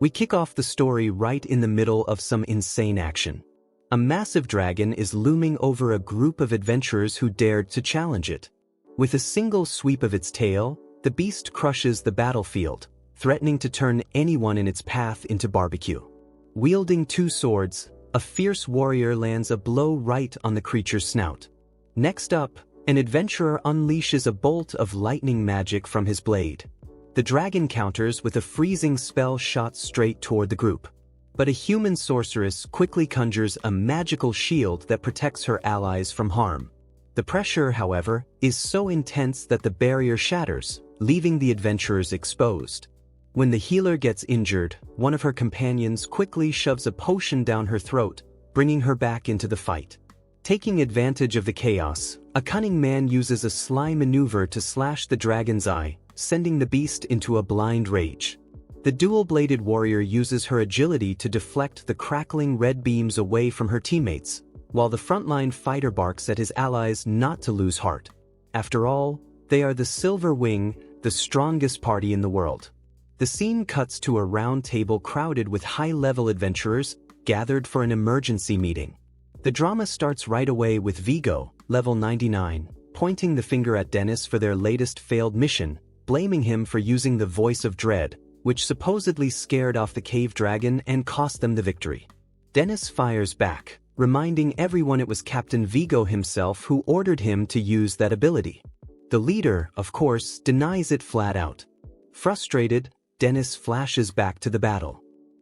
We kick off the story right in the middle of some insane action. A massive dragon is looming over a group of adventurers who dared to challenge it. With a single sweep of its tail, the beast crushes the battlefield, threatening to turn anyone in its path into barbecue. Wielding two swords, a fierce warrior lands a blow right on the creature's snout. Next up, an adventurer unleashes a bolt of lightning magic from his blade. The dragon counters with a freezing spell shot straight toward the group. But a human sorceress quickly conjures a magical shield that protects her allies from harm. The pressure, however, is so intense that the barrier shatters, leaving the adventurers exposed. When the healer gets injured, one of her companions quickly shoves a potion down her throat, bringing her back into the fight. Taking advantage of the chaos, a cunning man uses a sly maneuver to slash the dragon's eye, sending the beast into a blind rage. The dual-bladed warrior uses her agility to deflect the crackling red beams away from her teammates, while the frontline fighter barks at his allies not to lose heart. After all, they are the Silver Wing, the strongest party in the world. The scene cuts to a round table crowded with high-level adventurers gathered for an emergency meeting. The drama starts right away with Vigo, level 99, pointing the finger at Dennis for their latest failed mission, blaming him for using the voice of dread, which supposedly scared off the cave dragon and cost them the victory. Dennis fires back, reminding everyone it was Captain Vigo himself who ordered him to use that ability. The leader, of course, denies it flat out. Frustrated, Dennis flashes back to the battle.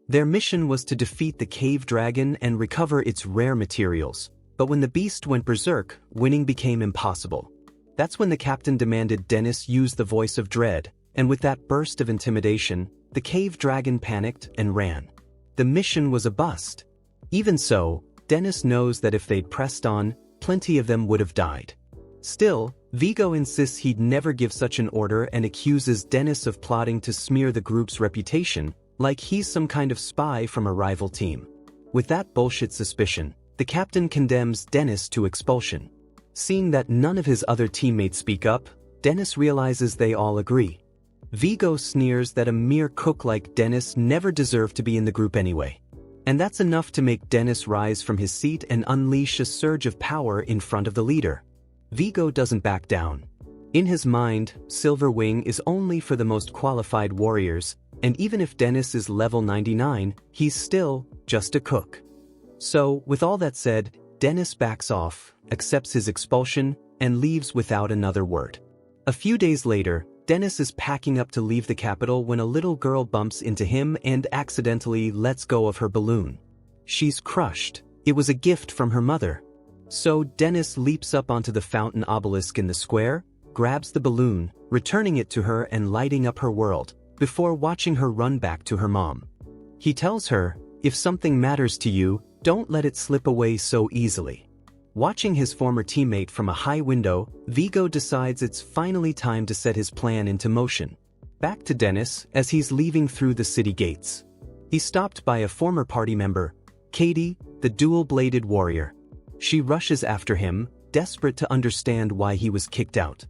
Their mission was to defeat the cave dragon and recover its rare materials, but when the beast went berserk, winning became impossible. That's when the captain demanded Dennis use the voice of dread, and with that burst of intimidation, the cave dragon panicked and ran. The mission was a bust. Even so, Dennis knows that if they'd pressed on, plenty of them would have died. Still, Vigo insists he'd never give such an order and accuses Dennis of plotting to smear the group's reputation, like he's some kind of spy from a rival team. With that bullshit suspicion, the captain condemns Dennis to expulsion. Seeing that none of his other teammates speak up, Dennis realizes they all agree. Vigo sneers that a mere cook like Dennis never deserved to be in the group anyway. And that's enough to make Dennis rise from his seat and unleash a surge of power in front of the leader. Vigo doesn't back down. In his mind, Silver Wing is only for the most qualified warriors, and even if Dennis is level 99, he's still just a cook. So, with all that said, Dennis backs off, accepts his expulsion, and leaves without another word. A few days later, Dennis is packing up to leave the capital when a little girl bumps into him and accidentally lets go of her balloon. She's crushed. It was a gift from her mother. So Dennis leaps up onto the fountain obelisk in the square, grabs the balloon, returning it to her and lighting up her world, before watching her run back to her mom. He tells her, "If something matters to you, don't let it slip away so easily." Watching his former teammate from a high window, Vigo decides it's finally time to set his plan into motion. Back to Dennis as he's leaving through the city gates. He's stopped by a former party member, Katie, the dual-bladed warrior. She rushes after him, desperate to understand why he was kicked out.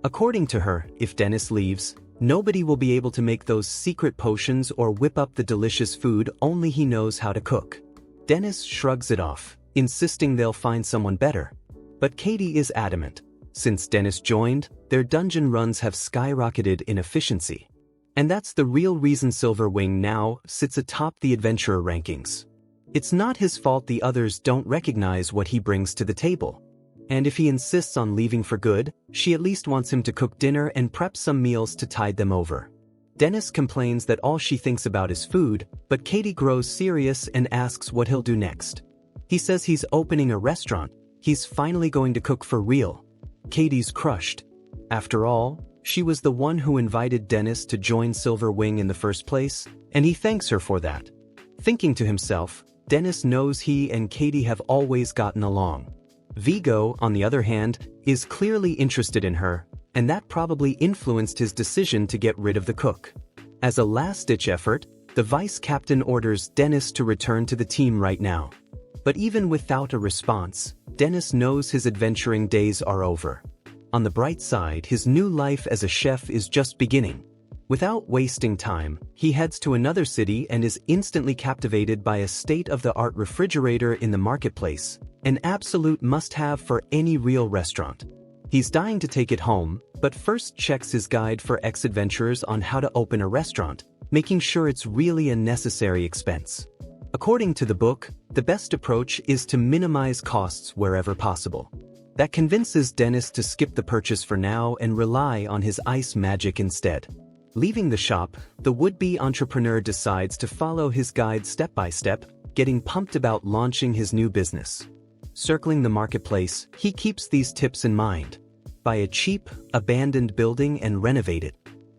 According to her, if Dennis leaves, nobody will be able to make those secret potions or whip up the delicious food only he knows how to cook. Dennis shrugs it off, insisting they'll find someone better. But Katie is adamant. Since Dennis joined, their dungeon runs have skyrocketed in efficiency. And that's the real reason Silver Wing now sits atop the adventurer rankings. It's not his fault the others don't recognize what he brings to the table. And if he insists on leaving for good, she at least wants him to cook dinner and prep some meals to tide them over. Dennis complains that all she thinks about is food, but Katie grows serious and asks what he'll do next. He says he's opening a restaurant. He's finally going to cook for real. Katie's crushed. After all, she was the one who invited Dennis to join Silver Wing in the first place, and he thanks her for that. Thinking to himself, Dennis knows he and Katie have always gotten along. Vigo, on the other hand, is clearly interested in her, and that probably influenced his decision to get rid of the cook. As a last-ditch effort, the vice captain orders Dennis to return to the team right now. But even without a response, Dennis knows his adventuring days are over. On the bright side, his new life as a chef is just beginning. Without wasting time, he heads to another city and is instantly captivated by a state-of-the-art refrigerator in the marketplace, an absolute must-have for any real restaurant. He's dying to take it home, but first checks his guide for ex-adventurers on how to open a restaurant, making sure it's really a necessary expense. According to the book, the best approach is to minimize costs wherever possible. That convinces Dennis to skip the purchase for now and rely on his ice magic instead. Leaving the shop, the would-be entrepreneur decides to follow his guide step by step, getting pumped about launching his new business. Circling the marketplace, he keeps these tips in mind. Buy a cheap, abandoned building and renovate it.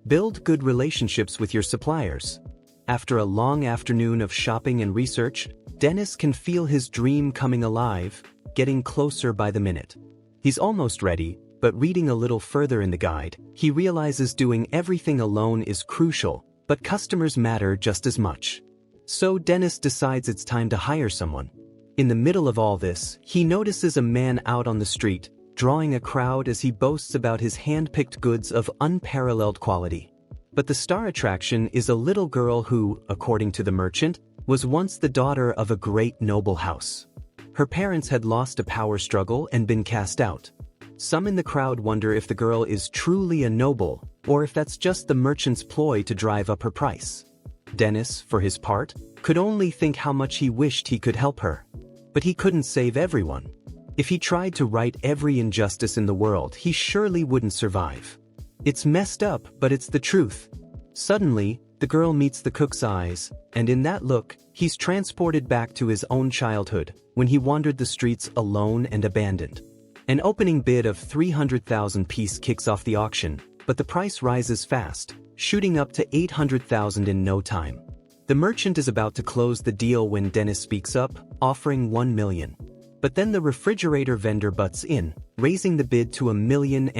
Build good relationships with your suppliers. After a long afternoon of shopping and research, Dennis can feel his dream coming alive, getting closer by the minute. He's almost ready, but reading a little further in the guide, he realizes doing everything alone is crucial, but customers matter just as much. So Dennis decides it's time to hire someone. In the middle of all this, he notices a man out on the street, drawing a crowd as he boasts about his hand-picked goods of unparalleled quality. But the star attraction is a little girl who, according to the merchant, was once the daughter of a great noble house. Her parents had lost a power struggle and been cast out. Some in the crowd wonder if the girl is truly a noble, or if that's just the merchant's ploy to drive up her price. Dennis, for his part, could only think how much he wished he could help her. But he couldn't save everyone. If he tried to right every injustice in the world, he surely wouldn't survive. It's messed up, but it's the truth. Suddenly, the girl meets the cook's eyes, and in that look, he's transported back to his own childhood, when he wandered the streets alone and abandoned. An opening bid of 300,000 piece kicks off the auction, but the price rises fast, shooting up to 800,000 in no time. The merchant is about to close the deal when Dennis speaks up, offering 1 million. But then the refrigerator vendor butts in, raising the bid to 1.5 million.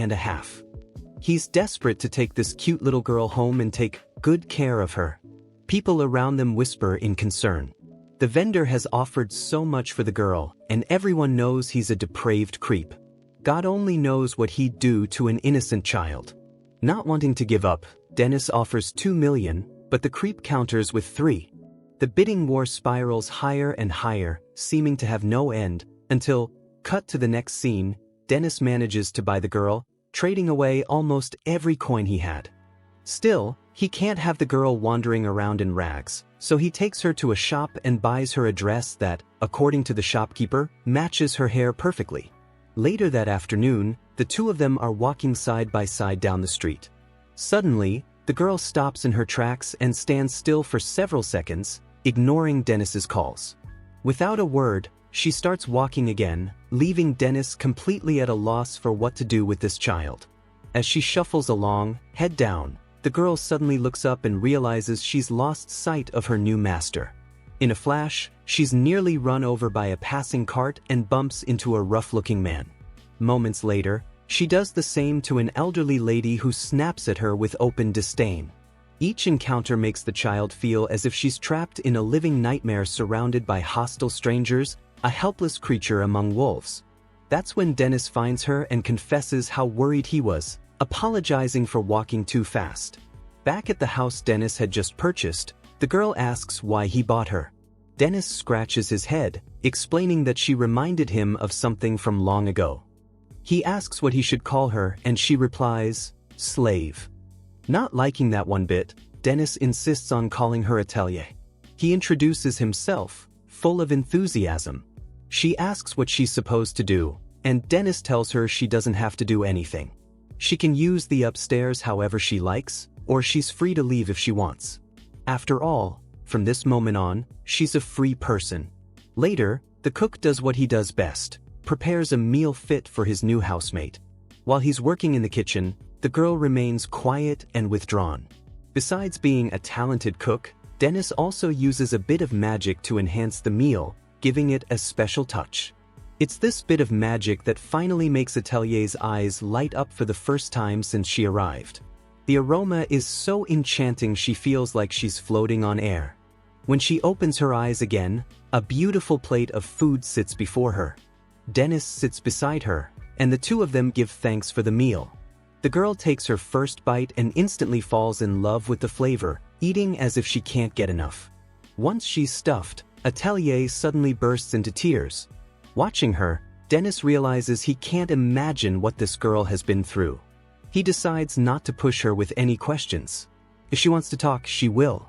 He's desperate to take this cute little girl home and take good care of her. People around them whisper in concern. The vendor has offered so much for the girl, and everyone knows he's a depraved creep. God only knows what he'd do to an innocent child. Not wanting to give up, Dennis offers 2 million, but the creep counters with 3. The bidding war spirals higher and higher, seeming to have no end, until, cut to the next scene, Dennis manages to buy the girl, trading away almost every coin he had. Still, he can't have the girl wandering around in rags, so he takes her to a shop and buys her a dress that, according to the shopkeeper, matches her hair perfectly. Later that afternoon, the two of them are walking side by side down the street. Suddenly, the girl stops in her tracks and stands still for several seconds, ignoring Dennis's calls. Without a word, she starts walking again, leaving Dennis completely at a loss for what to do with this child. As she shuffles along, head down, the girl suddenly looks up and realizes she's lost sight of her new master. In a flash, she's nearly run over by a passing cart and bumps into a rough-looking man. Moments later, she does the same to an elderly lady who snaps at her with open disdain. Each encounter makes the child feel as if she's trapped in a living nightmare surrounded by hostile strangers, a helpless creature among wolves. That's when Dennis finds her and confesses how worried he was, apologizing for walking too fast. Back at the house Dennis had just purchased, the girl asks why he bought her. Dennis scratches his head, explaining that she reminded him of something from long ago. He asks what he should call her and she replies, slave. Not liking that one bit, Dennis insists on calling her Atelier. He introduces himself, full of enthusiasm. She asks what she's supposed to do, and Dennis tells her she doesn't have to do anything. She can use the upstairs however she likes, or she's free to leave if she wants. After all, from this moment on, she's a free person. Later, the cook does what he does best, prepares a meal fit for his new housemate. While he's working in the kitchen, the girl remains quiet and withdrawn. Besides being a talented cook, Dennis also uses a bit of magic to enhance the meal, giving it a special touch. It's this bit of magic that finally makes Atelier's eyes light up for the first time since she arrived. The aroma is so enchanting she feels like she's floating on air. When she opens her eyes again, a beautiful plate of food sits before her. Dennis sits beside her, and the two of them give thanks for the meal. The girl takes her first bite and instantly falls in love with the flavor, eating as if she can't get enough. Once she's stuffed, Atelier suddenly bursts into tears. Watching her, Dennis realizes he can't imagine what this girl has been through. He decides not to push her with any questions. If she wants to talk, she will.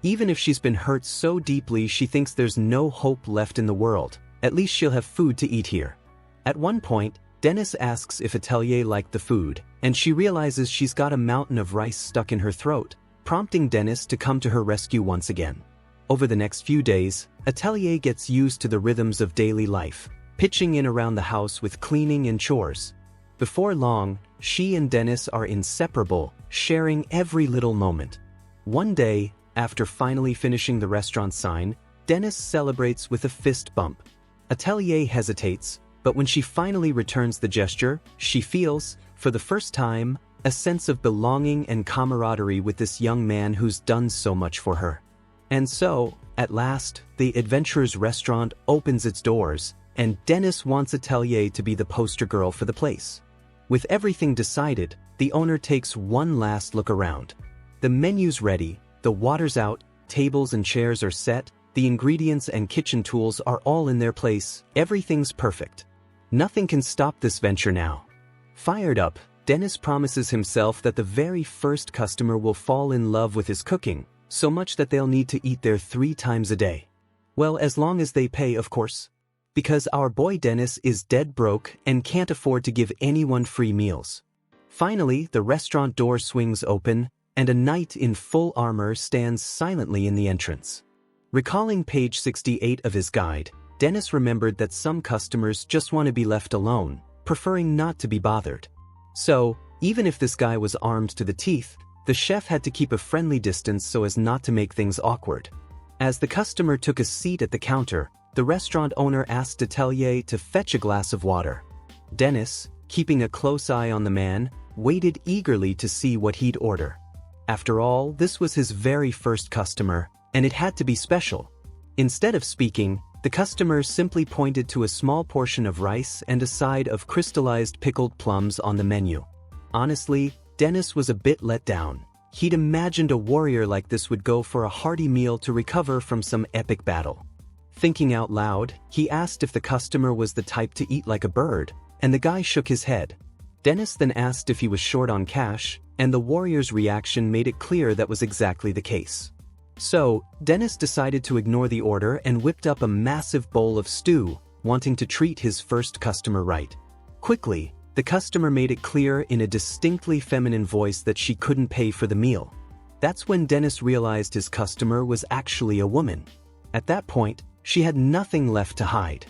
Even if she's been hurt so deeply she thinks there's no hope left in the world, at least she'll have food to eat here. At one point, Dennis asks if Atelier liked the food, and she realizes she's got a mountain of rice stuck in her throat, prompting Dennis to come to her rescue once again. Over the next few days, Atelier gets used to the rhythms of daily life, pitching in around the house with cleaning and chores. Before long, she and Dennis are inseparable, sharing every little moment. One day, after finally finishing the restaurant sign, Dennis celebrates with a fist bump. Atelier hesitates, but when she finally returns the gesture, she feels, for the first time, a sense of belonging and camaraderie with this young man who's done so much for her. And so, at last, the adventurer's restaurant opens its doors, and Dennis wants Atelier to be the poster girl for the place. With everything decided, the owner takes one last look around. The menu's ready, the water's out, tables and chairs are set, the ingredients and kitchen tools are all in their place, everything's perfect. Nothing can stop this venture now. Fired up, Dennis promises himself that the very first customer will fall in love with his cooking, so much that they'll need to eat there 3 times a day. Well, as long as they pay, of course. Because our boy Dennis is dead broke and can't afford to give anyone free meals. Finally, the restaurant door swings open, and a knight in full armor stands silently in the entrance. Recalling page 68 of his guide, Dennis remembered that some customers just want to be left alone, preferring not to be bothered. So, even if this guy was armed to the teeth, the chef had to keep a friendly distance so as not to make things awkward. As the customer took a seat at the counter, the restaurant owner asked Atelier to fetch a glass of water. Dennis, keeping a close eye on the man, waited eagerly to see what he'd order. After all, this was his very first customer, and it had to be special. Instead of speaking, the customer simply pointed to a small portion of rice and a side of crystallized pickled plums on the menu. Honestly, Dennis was a bit let down. He'd imagined a warrior like this would go for a hearty meal to recover from some epic battle. Thinking out loud, he asked if the customer was the type to eat like a bird, and the guy shook his head. Dennis then asked if he was short on cash, and the warrior's reaction made it clear that was exactly the case. So, Dennis decided to ignore the order and whipped up a massive bowl of stew, wanting to treat his first customer right. Quickly, the customer made it clear in a distinctly feminine voice that she couldn't pay for the meal. That's when Dennis realized his customer was actually a woman. At that point, she had nothing left to hide.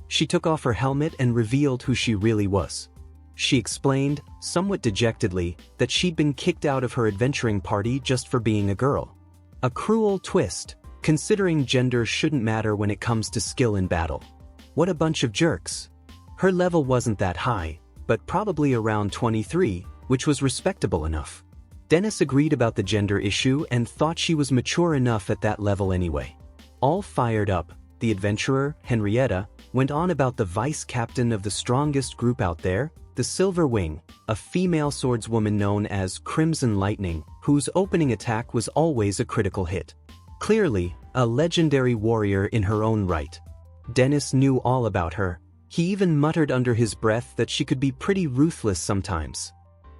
She took off her helmet and revealed who she really was. She explained, somewhat dejectedly, that she'd been kicked out of her adventuring party just for being a girl. A cruel twist, considering gender shouldn't matter when it comes to skill in battle. What a bunch of jerks. Her level wasn't that high, but probably around 23, which was respectable enough. Dennis agreed about the gender issue and thought she was mature enough at that level anyway. All fired up, the adventurer, Henrietta, went on about the vice captain of the strongest group out there, the Silver Wing, a female swordswoman known as Crimson Lightning, whose opening attack was always a critical hit. Clearly, a legendary warrior in her own right. Dennis knew all about her. He even muttered under his breath that she could be pretty ruthless sometimes.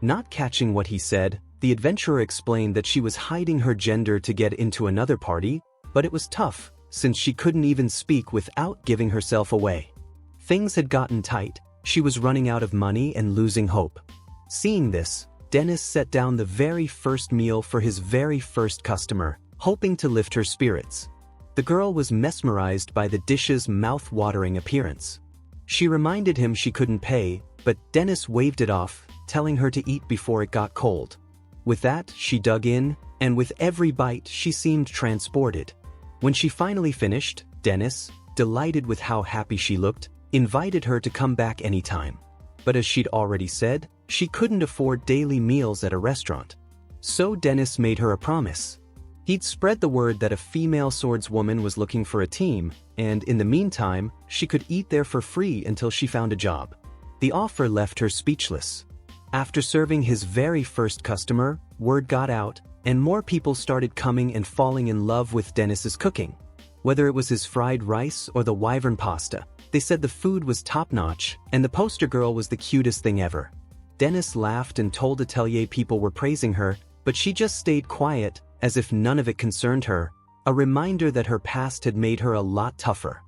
Not catching what he said, the adventurer explained that she was hiding her gender to get into another party, but it was tough, since she couldn't even speak without giving herself away. Things had gotten tight. She was running out of money and losing hope. Seeing this, Dennis set down the very first meal for his very first customer, hoping to lift her spirits. The girl was mesmerized by the dish's mouth-watering appearance. She reminded him she couldn't pay, but Dennis waved it off, telling her to eat before it got cold. With that, she dug in, and with every bite she seemed transported. When she finally finished, Dennis, delighted with how happy she looked, invited her to come back anytime. But as she'd already said, she couldn't afford daily meals at a restaurant. So Dennis made her a promise. He'd spread the word that a female swordswoman was looking for a team, and in the meantime, she could eat there for free until she found a job. The offer left her speechless. After serving his very first customer, word got out, and more people started coming and falling in love with Dennis's cooking. Whether it was his fried rice or the wyvern pasta, they said the food was top-notch, and the poster girl was the cutest thing ever. Dennis laughed and told Atelier people were praising her, but she just stayed quiet, as if none of it concerned her, a reminder that her past had made her a lot tougher.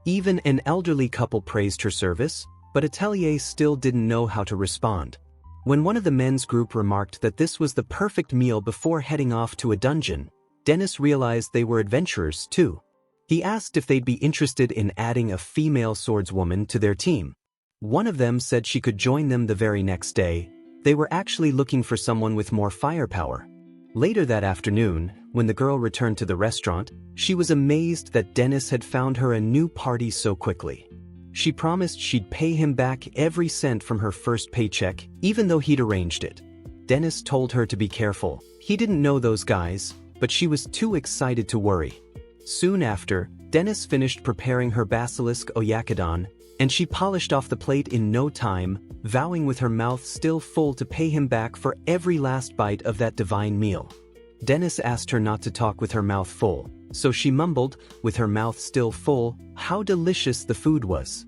Even an elderly couple praised her service, but Atelier still didn't know how to respond. When one of the men's group remarked that this was the perfect meal before heading off to a dungeon, Dennis realized they were adventurers too. He asked if they'd be interested in adding a female swordswoman to their team. One of them said she could join them the very next day. They were actually looking for someone with more firepower. Later that afternoon, when the girl returned to the restaurant, she was amazed that Dennis had found her a new party so quickly. She promised she'd pay him back every cent from her first paycheck, even though he'd arranged it. Dennis told her to be careful. He didn't know those guys, but she was too excited to worry. Soon after, Dennis finished preparing her basilisk oyakodon, and she polished off the plate in no time, vowing with her mouth still full to pay him back for every last bite of that divine meal. Dennis asked her not to talk with her mouth full, so she mumbled, with her mouth still full, how delicious the food was.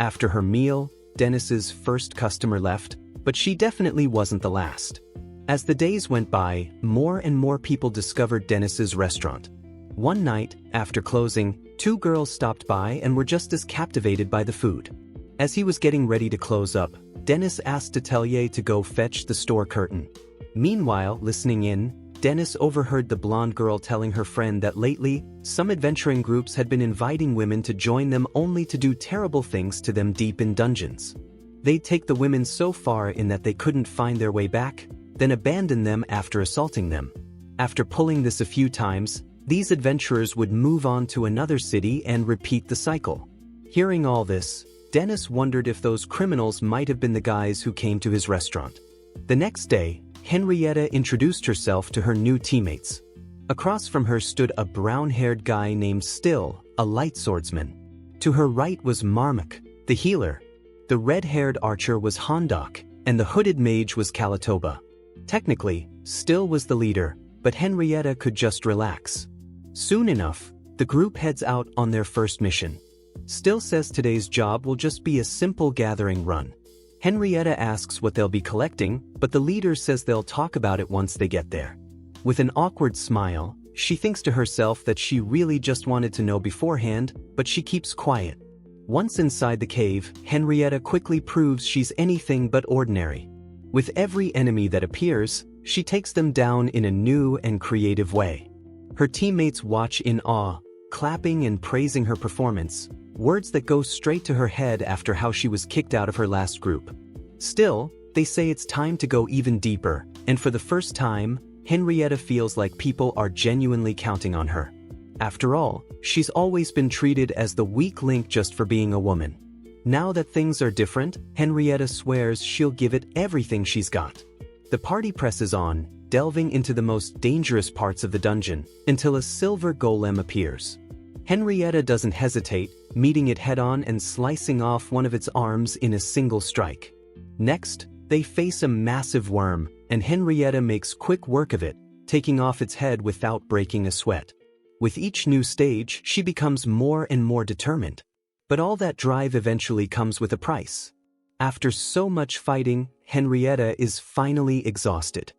After her meal, Dennis's first customer left, but she definitely wasn't the last. As the days went by, more and more people discovered Dennis's restaurant. One night, after closing, two girls stopped by and were just as captivated by the food. As he was getting ready to close up, Dennis asked Atelier to go fetch the store curtain. Meanwhile, listening in, Dennis overheard the blonde girl telling her friend that lately, some adventuring groups had been inviting women to join them only to do terrible things to them deep in dungeons. They'd take the women so far in that they couldn't find their way back, then abandon them after assaulting them. After pulling this a few times, these adventurers would move on to another city and repeat the cycle. Hearing all this, Dennis wondered if those criminals might have been the guys who came to his restaurant. The next day, Henrietta introduced herself to her new teammates. Across from her stood a brown-haired guy named Still, a light swordsman. To her right was Marmok, the healer. The red-haired archer was Hondok, and the hooded mage was Kalatoba. Technically, Still was the leader, but Henrietta could just relax. Soon enough, the group heads out on their first mission. Still says today's job will just be a simple gathering run. Henrietta asks what they'll be collecting, but the leader says they'll talk about it once they get there. With an awkward smile, she thinks to herself that she really just wanted to know beforehand, but she keeps quiet. Once inside the cave, Henrietta quickly proves she's anything but ordinary. With every enemy that appears, she takes them down in a new and creative way. Her teammates watch in awe, clapping and praising her performance, words that go straight to her head after how she was kicked out of her last group. Still, they say it's time to go even deeper, and for the first time, Henrietta feels like people are genuinely counting on her. After all, she's always been treated as the weak link just for being a woman. Now that things are different, Henrietta swears she'll give it everything she's got. The party presses on, delving into the most dangerous parts of the dungeon, until a silver golem appears. Henrietta doesn't hesitate, meeting it head-on and slicing off one of its arms in a single strike. Next, they face a massive worm, and Henrietta makes quick work of it, taking off its head without breaking a sweat. With each new stage, she becomes more and more determined. But all that drive eventually comes with a price. After so much fighting, Henrietta is finally exhausted.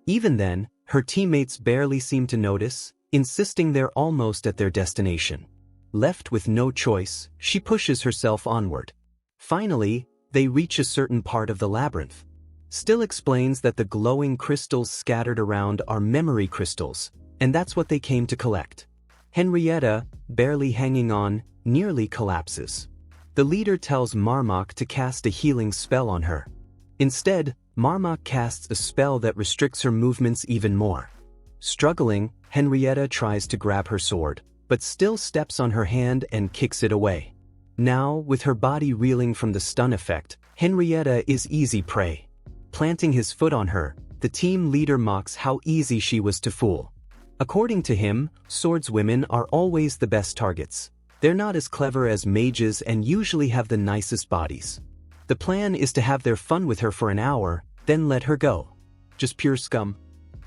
Even then, her teammates barely seem to notice, insisting they're almost at their destination. Left with no choice, she pushes herself onward. Finally, they reach a certain part of the labyrinth. Still explains that the glowing crystals scattered around are memory crystals, and that's what they came to collect. Henrietta, barely hanging on, nearly collapses. The leader tells Marmok to cast a healing spell on her. Instead, Marmok casts a spell that restricts her movements even more. Struggling, Henrietta tries to grab her sword, but Still steps on her hand and kicks it away. Now, with her body reeling from the stun effect, Henrietta is easy prey. Planting his foot on her, the team leader mocks how easy she was to fool. According to him, swordswomen are always the best targets. They're not as clever as mages and usually have the nicest bodies. The plan is to have their fun with her for an hour, then let her go. Just pure scum.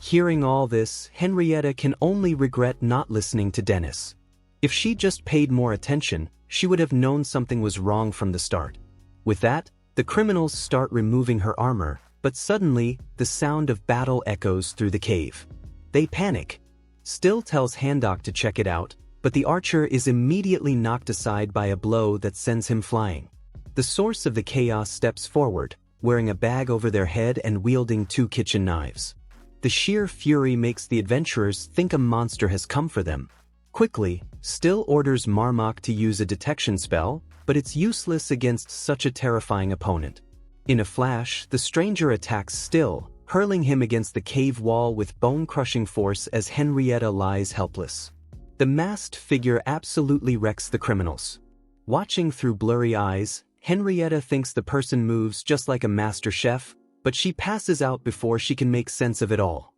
Hearing all this, Henrietta can only regret not listening to Dennis. If she just paid more attention, she would have known something was wrong from the start. With that, the criminals start removing her armor, but suddenly, the sound of battle echoes through the cave. They panic. Still tells Handok to check it out, but the archer is immediately knocked aside by a blow that sends him flying. The source of the chaos steps forward, wearing a bag over their head and wielding 2 kitchen knives. The sheer fury makes the adventurers think a monster has come for them. Quickly, Still orders Marmok to use a detection spell, but it's useless against such a terrifying opponent. In a flash, the stranger attacks Still, hurling him against the cave wall with bone-crushing force as Henrietta lies helpless. The masked figure absolutely wrecks the criminals. Watching through blurry eyes, Henrietta thinks the person moves just like a master chef, but she passes out before she can make sense of it all.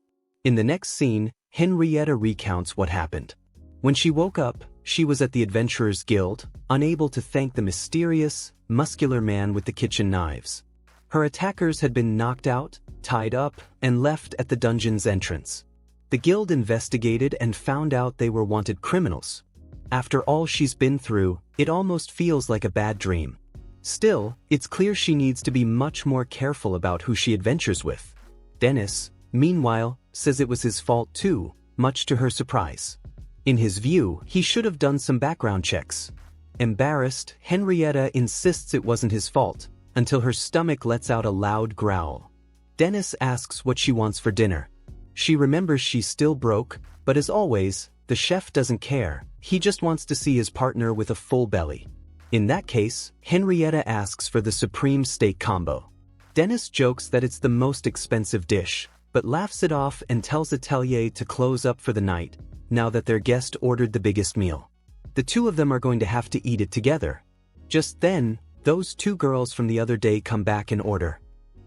In the next scene, Henrietta recounts what happened. When she woke up, she was at the Adventurers Guild, unable to thank the mysterious, muscular man with the kitchen knives. Her attackers had been knocked out, tied up, and left at the dungeon's entrance. The guild investigated and found out they were wanted criminals. After all she's been through, it almost feels like a bad dream. Still, it's clear she needs to be much more careful about who she adventures with. Dennis, meanwhile, says it was his fault too, much to her surprise. In his view, he should have done some background checks. Embarrassed, Henrietta insists it wasn't his fault, until her stomach lets out a loud growl. Dennis asks what she wants for dinner. She remembers she's still broke, but as always, the chef doesn't care. He just wants to see his partner with a full belly. In that case, Henrietta asks for the supreme steak combo. Dennis jokes that it's the most expensive dish, but laughs it off and tells Atelier to close up for the night, now that their guest ordered the biggest meal. The two of them are going to have to eat it together. Just then, those two girls from the other day come back in order.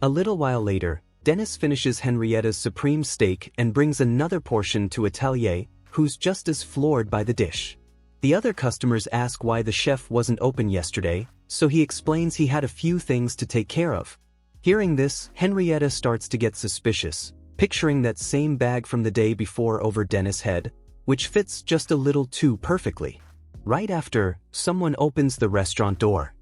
A little while later, Dennis finishes Henrietta's supreme steak and brings another portion to Atelier, who's just as floored by the dish. The other customers ask why the chef wasn't open yesterday, so he explains he had a few things to take care of. Hearing this, Henrietta starts to get suspicious, picturing that same bag from the day before over Dennis' head, which fits just a little too perfectly. Right after, someone opens the restaurant door.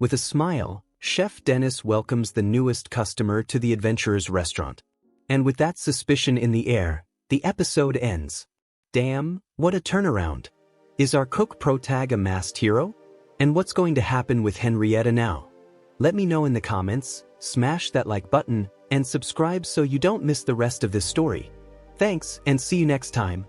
With a smile, Chef Dennis welcomes the newest customer to the Adventurers restaurant. And with that suspicion in the air, the episode ends. Damn, what a turnaround. Is our cook protag a masked hero? And what's going to happen with Henrietta now? Let me know in the comments, smash that like button, and subscribe so you don't miss the rest of this story. Thanks, and see you next time.